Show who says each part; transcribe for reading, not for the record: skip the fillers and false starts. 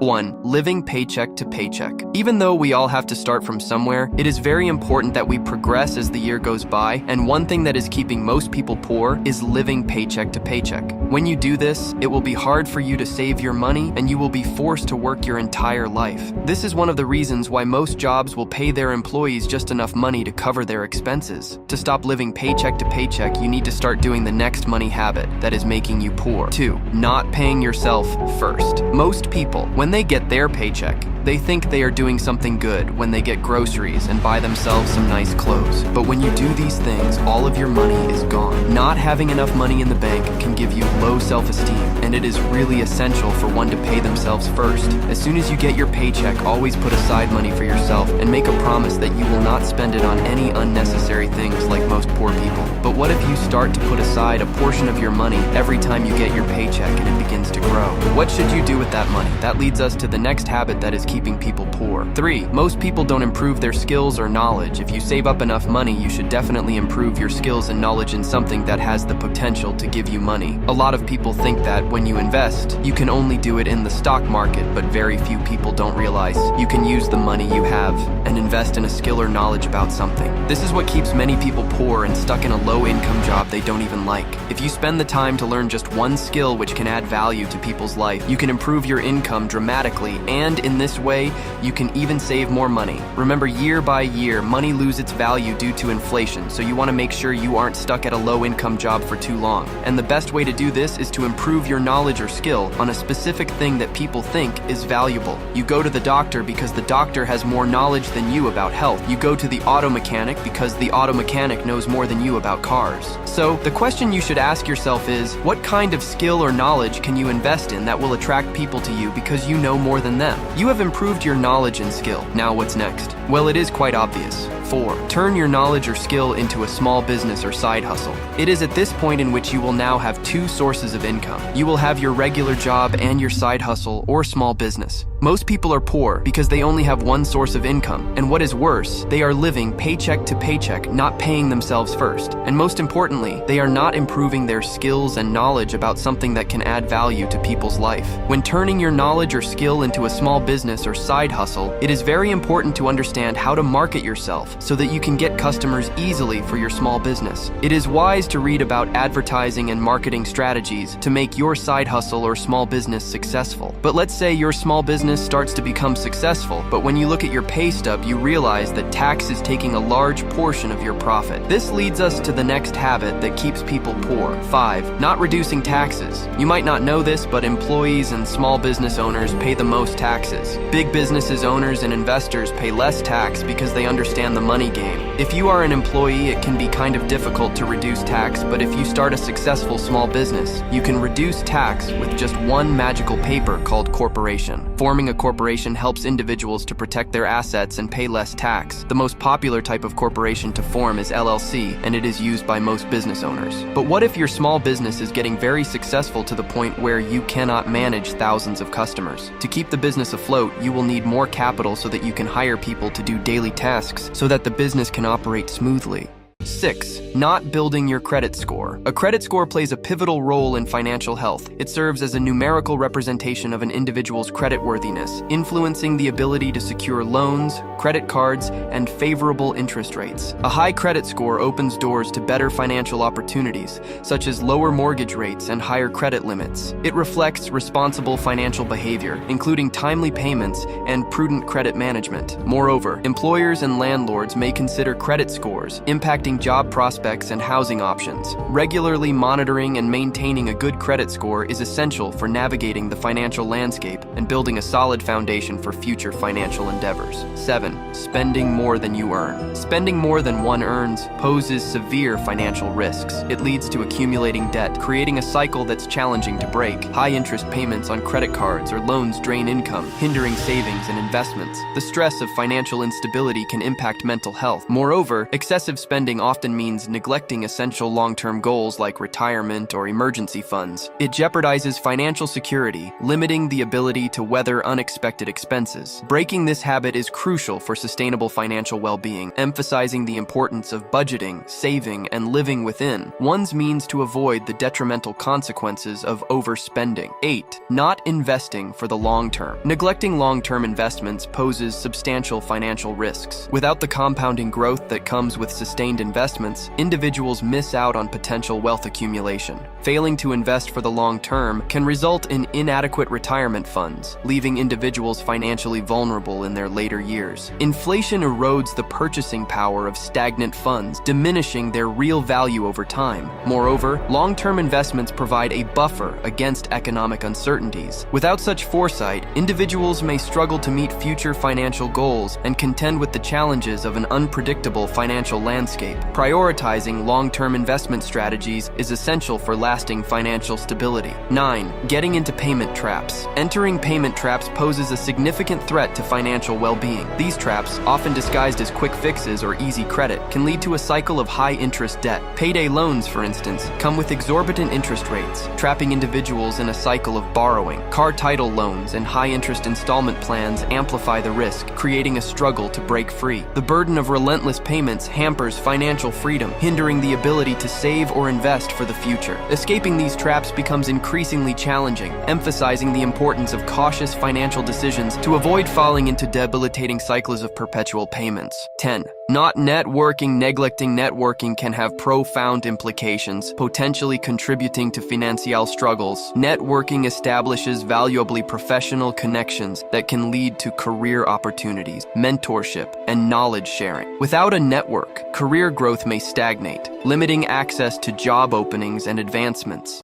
Speaker 1: 1. Living paycheck to paycheck. Even though we all have to start from somewhere, it is very important that we progress as the year goes by, and one thing that is keeping most people poor is living paycheck to paycheck. When you do this, it will be hard for you to save your money, and you will be forced to work your entire life. This is one of the reasons why most jobs will pay their employees just enough money to cover their expenses. To stop living paycheck to paycheck, you need to start doing the next money habit that is making you poor. 2. Not paying yourself first. Most people, when they get their paycheck, they think they are doing something good when they get groceries and buy themselves some nice clothes. But when you do these things, all of your money is gone. Not having enough money in the bank can give you low self-esteem, and it is really essential for one to pay themselves first. As soon as you get your paycheck, always put aside money for yourself and make a promise that you will not spend it on any unnecessary things like most poor people. But what if you start to put aside a portion of your money every time you get your paycheck and it begins to grow? What should you do with that money? That leads us to the next habit that is keeping people poor. 3. Most people don't improve their skills or knowledge. If you save up enough money, you should definitely improve your skills and knowledge in something that has the potential to give you money. A lot of people think that when you invest, you can only do it in the stock market, but very few people don't realize you can use the money you have and invest in a skill or knowledge about something. This is what keeps many people poor and stuck in a low-income job they don't even like. If you spend the time to learn just one skill which can add value to people's life, you can improve your income dramatically, and in this way, you can even save more money. Remember, year by year, money loses its value due to inflation, so you want to make sure you aren't stuck at a low-income job for too long. And the best way to do this is to improve your knowledge or skill on a specific thing that people think is valuable. You go to the doctor because the doctor has more knowledge than you about health. You go to the auto mechanic because the auto mechanic knows more than you about cars. So, the question you should ask yourself is, what kind of skill or knowledge can you invest in that will attract people to you because you know more than them? You have improved your knowledge and skill. Now what's next? Well, it is quite obvious. 4. Turn your knowledge or skill into a small business or side hustle. It is at this point in which you will now have two sources of income. You will have your regular job and your side hustle or small business. Most people are poor because they only have one source of income, and what is worse, they are living paycheck to paycheck, not paying themselves first. And most importantly, they are not improving their skills and knowledge about something that can add value to people's life. When turning your knowledge or skill into a small business or side hustle, it is very important to understand how to market yourself so that you can get customers easily for your small business. It is wise to read about advertising and marketing strategies to make your side hustle or small business successful. But let's say your small business starts to become successful, but when you look at your pay stub, you realize that tax is taking a large portion of your profit. This leads us to the next habit that keeps people poor. 5. Not reducing taxes. You might not know this, but employees and small business owners pay the most taxes. Big businesses owners and investors pay less tax because they understand the money game. If you are an employee, it can be kind of difficult to reduce tax, but if you start a successful small business, you can reduce tax with just one magical paper called corporation. Forming a corporation helps individuals to protect their assets and pay less tax. The most popular type of corporation to form is LLC, and it is used by most business owners. But what if your small business is getting very successful to the point where you cannot manage thousands of customers? To keep the business afloat, you will need more capital so that you can hire people to do daily tasks so that the business can operate smoothly. 6. Not building your credit score. A credit score plays a pivotal role in financial health. It serves as a numerical representation of an individual's creditworthiness, influencing the ability to secure loans, credit cards, and favorable interest rates. A high credit score opens doors to better financial opportunities, such as lower mortgage rates and higher credit limits. It reflects responsible financial behavior, including timely payments and prudent credit management. Moreover, employers and landlords may consider credit scores, impacting job prospects and housing options. Regularly monitoring and maintaining a good credit score is essential for navigating the financial landscape and building a solid foundation for future financial endeavors. 7. Spending more than you earn. Spending more than one earns poses severe financial risks. It leads to accumulating debt, creating a cycle that's challenging to break. High interest payments on credit cards or loans drain income, hindering savings and investments. The stress of financial instability can impact mental health. Moreover, excessive spending investing often means neglecting essential long-term goals like retirement or emergency funds. It jeopardizes financial security, limiting the ability to weather unexpected expenses. Breaking this habit is crucial for sustainable financial well-being, emphasizing the importance of budgeting, saving, and living within one's means to avoid the detrimental consequences of overspending. 8. Not investing for the long term. Neglecting long-term investments poses substantial financial risks. Without the compounding growth that comes with sustained investments, individuals miss out on potential wealth accumulation. Failing to invest for the long term can result in inadequate retirement funds, leaving individuals financially vulnerable in their later years. Inflation erodes the purchasing power of stagnant funds, diminishing their real value over time. Moreover, long-term investments provide a buffer against economic uncertainties. Without such foresight, individuals may struggle to meet future financial goals and contend with the challenges of an unpredictable financial landscape. Prioritizing long-term investment strategies is essential for lasting financial stability. 9. Getting into payment traps. Entering payment traps poses a significant threat to financial well-being. These traps, often disguised as quick fixes or easy credit, can lead to a cycle of high-interest debt. Payday loans, for instance, come with exorbitant interest rates, trapping individuals in a cycle of borrowing. Car title loans and high-interest installment plans amplify the risk, creating a struggle to break free. The burden of relentless payments hampers financial freedom, hindering the ability to save or invest for the future. Escaping these traps becomes increasingly challenging, emphasizing the importance of cautious financial decisions to avoid falling into debilitating cycles of perpetual payments. 10. Not networking. Neglecting networking can have profound implications, potentially contributing to financial struggles. Networking establishes valuable professional connections that can lead to career opportunities, mentorship, and knowledge sharing. Without a network, career growth may stagnate, limiting access to job openings and advancements.